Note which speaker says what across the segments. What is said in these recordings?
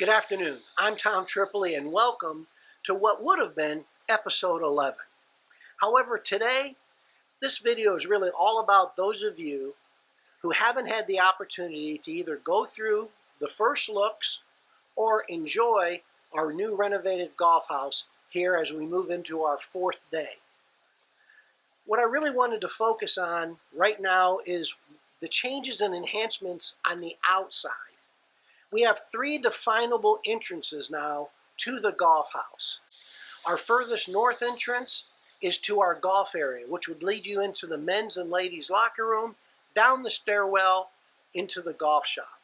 Speaker 1: Good afternoon. I'm Tom Tripoli and welcome to what would have been episode 11. However, today, this video is really all about those of you who haven't had the opportunity to either go through the first looks or enjoy our new renovated golf house here as we move into our fourth day. What I really wanted to focus on right now is the changes and enhancements on the outside. We have three definable entrances now to the golf house. Our furthest north entrance is to our golf area, which would lead you into the men's and ladies' locker room, down the stairwell, into the golf shop.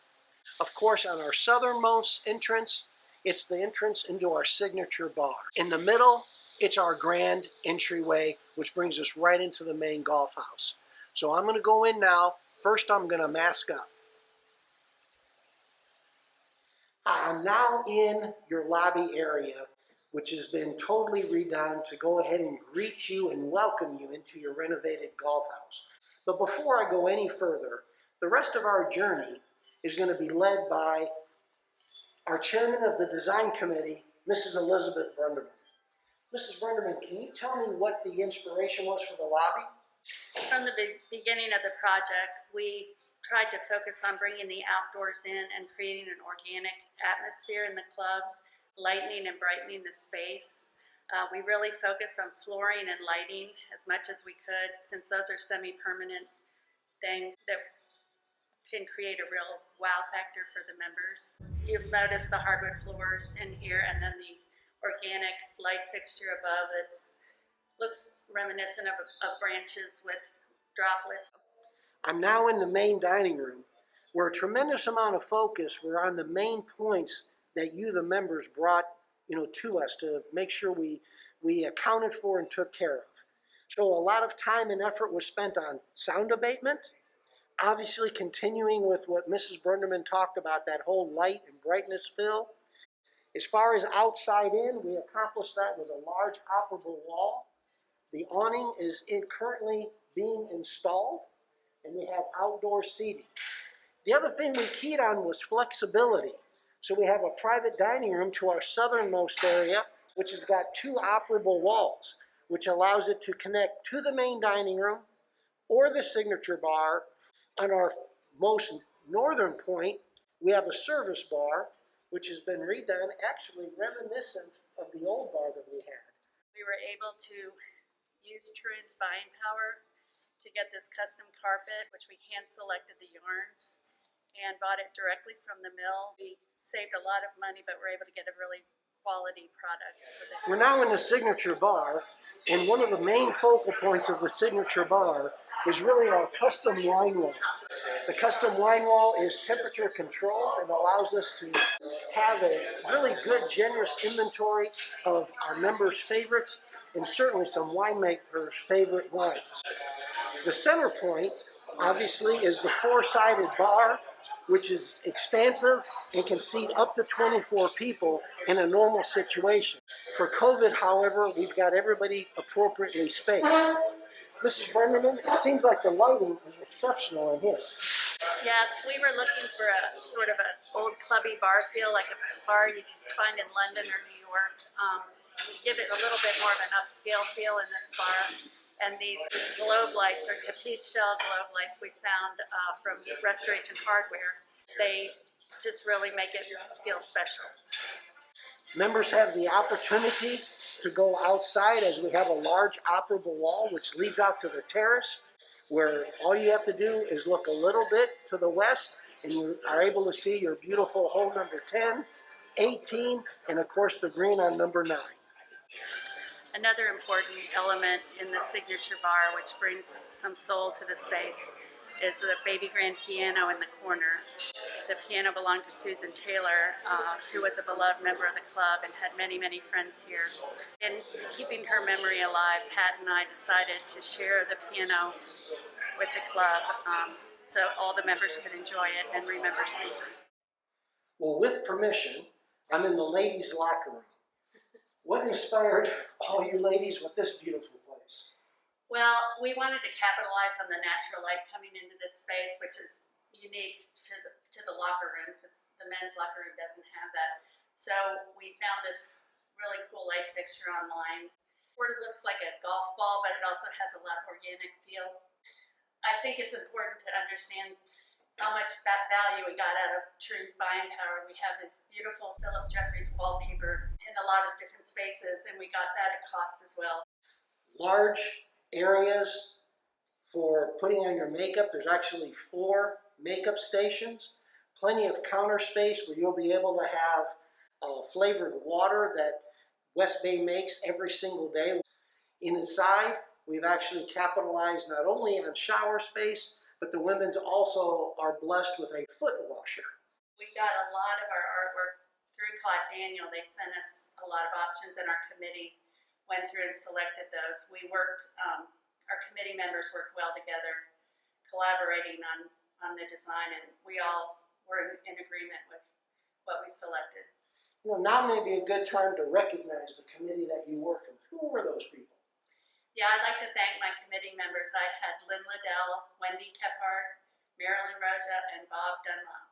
Speaker 1: Of course, on our southernmost entrance, it's the entrance into our signature bar. In the middle, it's our grand entryway, which brings us right into the main golf house. So I'm going to go in now. First, I'm going to mask up. I'm now in your lobby area, which has been totally redone to go ahead and greet you and welcome you into your renovated golf house. But before I go any further, the rest of our journey is going to be led by our chairman of the design committee, Mrs. Elizabeth Brunderman. Mrs. Brunderman, can you tell me what the inspiration was for the lobby?
Speaker 2: From the beginning of the project, we tried to focus on bringing the outdoors in and creating an organic atmosphere in the club, lightening and brightening the space. We really focused on flooring and lighting as much as we could, since those are semi-permanent things that can create a real wow factor for the members. You'll notice the hardwood floors in here, and then the organic light fixture above that looks reminiscent of branches with droplets.
Speaker 1: I'm now in the main dining room, where a tremendous amount of focus were on the main points that you, the members, brought to us to make sure we accounted for and took care of. So a lot of time and effort was spent on sound abatement, obviously continuing with what Mrs. Brunderman talked about, that whole light and brightness fill. As far as outside in, we accomplished that with a large operable wall. The awning is currently being installed, and we have outdoor seating. The other thing we keyed on was flexibility. So we have a private dining room to our southernmost area, which has got two operable walls, which allows it to connect to the main dining room or the signature bar. On our most northern point, we have a service bar, which has been redone, actually reminiscent of the old bar that we had.
Speaker 2: We were able to use Truan's buying power to get this custom carpet, which we hand selected the yarns and bought it directly from the mill. We saved a lot of money, but we're able to get a really quality product.
Speaker 1: We're now in the signature bar, and one of the main focal points of the signature bar is really our custom wine wall. The custom wine wall is temperature controlled and allows us to have a really good, generous inventory of our members' favorites and certainly some winemakers' favorite wines. The center point, obviously, is the four-sided bar, which is expansive and can seat up to 24 people in a normal situation. For COVID, however, we've got everybody appropriately spaced. Mrs. Brunderman, it seems like the lighting is exceptional in here.
Speaker 2: Yes, we were looking for a sort of an old clubby bar feel, like a bar you can find in London or New York. Give it a little bit more of an upscale feel in this bar. And these globe lights, or capiche shell globe lights we found from Restoration Hardware, they just really make it feel special.
Speaker 1: Members have the opportunity to go outside, as we have a large operable wall which leads out to the terrace, where all you have to do is look a little bit to the west and you are able to see your beautiful hole number 10, 18, and of course the green on number 9.
Speaker 2: Another important element in the signature bar, which brings some soul to the space, is the baby grand piano in the corner. The piano belonged to Susan Taylor, who was a beloved member of the club and had many, many friends here. In keeping her memory alive, Pat and I decided to share the piano with the club so all the members could enjoy it and remember Susan.
Speaker 1: Well, with permission, I'm in the ladies' locker room. What inspired all you ladies with this beautiful place?
Speaker 2: Well, we wanted to capitalize on the natural light coming into this space, which is unique to the locker room, because the men's locker room doesn't have that. So we found this really cool light fixture online. Sort of looks like a golf ball, but it also has a lot of organic feel. I think it's important to understand how much value we got out of Troon's buying power. We have this beautiful Philip Jeffries wallpaper in a lot of different spaces, and we got that at cost as well.
Speaker 1: Large areas for putting on your makeup. There's actually 4 makeup stations. Plenty of counter space where you'll be able to have flavored water that West Bay makes every single day. Inside, we've actually capitalized not only on shower space, but the women's also are blessed with a foot washer.
Speaker 2: We got a lot of our artwork through Claude Daniel. They sent us a lot of options, and our committee went through and selected those. We worked, our committee members worked well together, collaborating on the design, and we all were in agreement with what we selected.
Speaker 1: You know, now may be a good time to recognize the committee that you work with. Who were those people?
Speaker 2: Yeah, I'd like to thank my committee members. I had Lynn Liddell, Wendy Kephart, Marilyn Roja, and Bob Dunlop.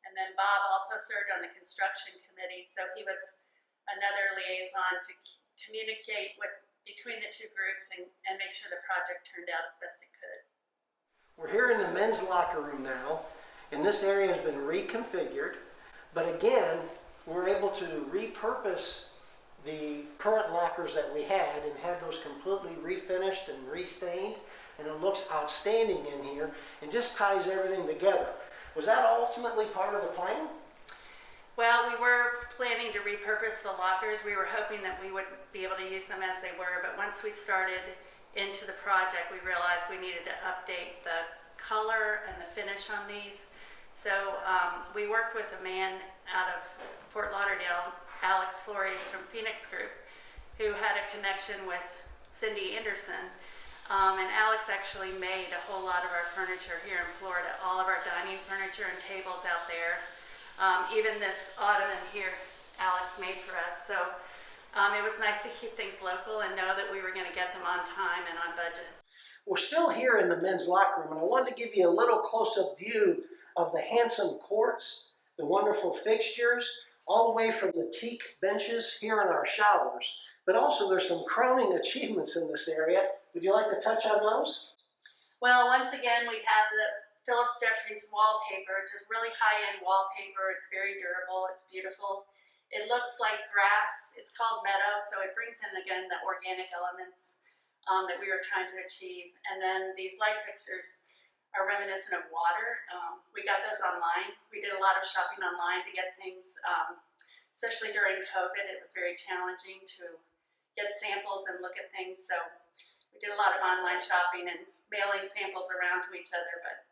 Speaker 2: And then Bob also served on the construction committee, so he was another liaison to communicate between the 2 groups and make sure the project turned out as best it could.
Speaker 1: We're here in the men's locker room now, and this area has been reconfigured. But again, we're able to repurpose the current lockers that we had and had those completely refinished and restained, and it looks outstanding in here and just ties everything together. Was that ultimately part of the plan?
Speaker 2: Well, we were planning to repurpose the lockers. We were hoping that we would be able to use them as they were, but once we started into the project, we realized we needed to update the color and the finish on these. So we worked with a man out of Fort Lauderdale, Alex Flores from Phoenix Group, who had a connection with Cindy Anderson. And Alex actually made a whole lot of our furniture here in Florida, all of our dining furniture and tables out there. Even this ottoman here, Alex made for us. So it was nice to keep things local and know that we were going to get them on time and on budget.
Speaker 1: We're still here in the men's locker room, and I wanted to give you a little close-up view of the handsome quartz, the wonderful fixtures, all the way from the teak benches here in our showers. But also there's some crowning achievements in this area. Would you like to touch on those?
Speaker 2: Well, once again, we have the Phillips Jeffries wallpaper, just really high-end wallpaper. It's very durable, it's beautiful. It looks like grass. It's called meadow, so it brings in, again, the organic elements that we were trying to achieve. And then these light fixtures are reminiscent of water. We got those online. We did a lot of shopping online to get things, especially during COVID. It was very challenging to get samples and look at things. So we did a lot of online shopping and mailing samples around to each other. But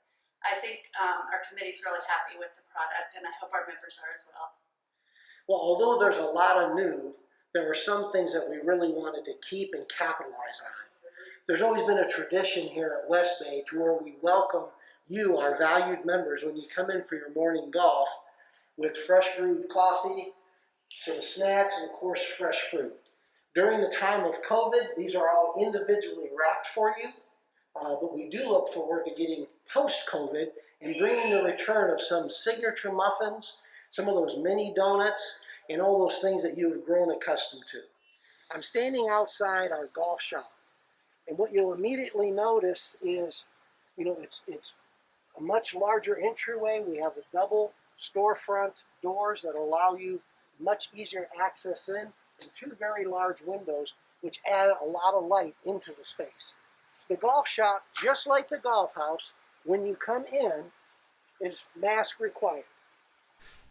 Speaker 2: I think our committee's really happy with the product, and I hope our members are as well.
Speaker 1: Well, although there's a lot of new, there are some things that we really wanted to keep and capitalize on. There's always been a tradition here at West Bay to where we welcome you, our valued members, when you come in for your morning golf with fresh brewed coffee, some snacks, and of course fresh fruit. During the time of COVID, these are all individually wrapped for you, but we do look forward to getting post-COVID and bringing the return of some signature muffins, some of those mini donuts, and all those things that you've grown accustomed to. I'm standing outside our golf shop, and what you'll immediately notice is, you know, it's a much larger entryway. We have a double storefront doors that allow you much easier access in, and 2 very large windows which add a lot of light into the space. The golf shop, just like the golf house, when you come in, is mask required.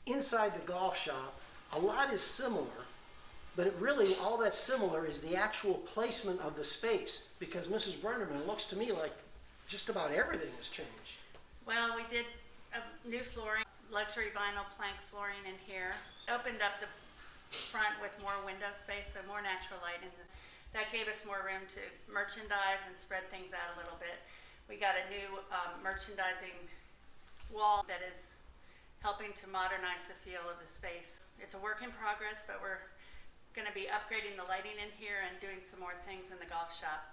Speaker 1: Inside the golf shop, a lot is similar, but it really, all that's similar is the actual placement of the space, because Mrs. Brennerman, it looks to me like just about everything has changed.
Speaker 2: Well, we did a new flooring, luxury vinyl plank flooring in here. Opened up the front with more window space, so more natural light, and that gave us more room to merchandise and spread things out a little bit. We got a new merchandising wall that is helping to modernize the feel of the space. It's a work in progress, but we're going to be upgrading the lighting in here and doing some more things in the golf shop,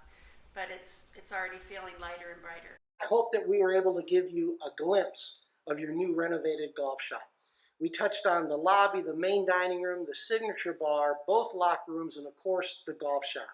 Speaker 2: but it's already feeling lighter and brighter.
Speaker 1: I hope that we were able to give you a glimpse of your new renovated golf shop. We touched on the lobby, the main dining room, the signature bar, both locker rooms, and of course the golf shop.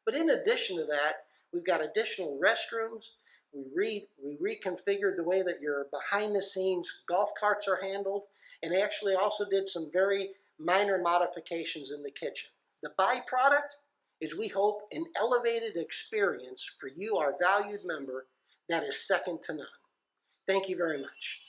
Speaker 1: But in addition to that, we've got additional restrooms. We reconfigured the way that your behind the scenes golf carts are handled, and actually also did some very minor modifications in the kitchen. The byproduct is, we hope, an elevated experience for you, our valued member, that is second to none. Thank you very much.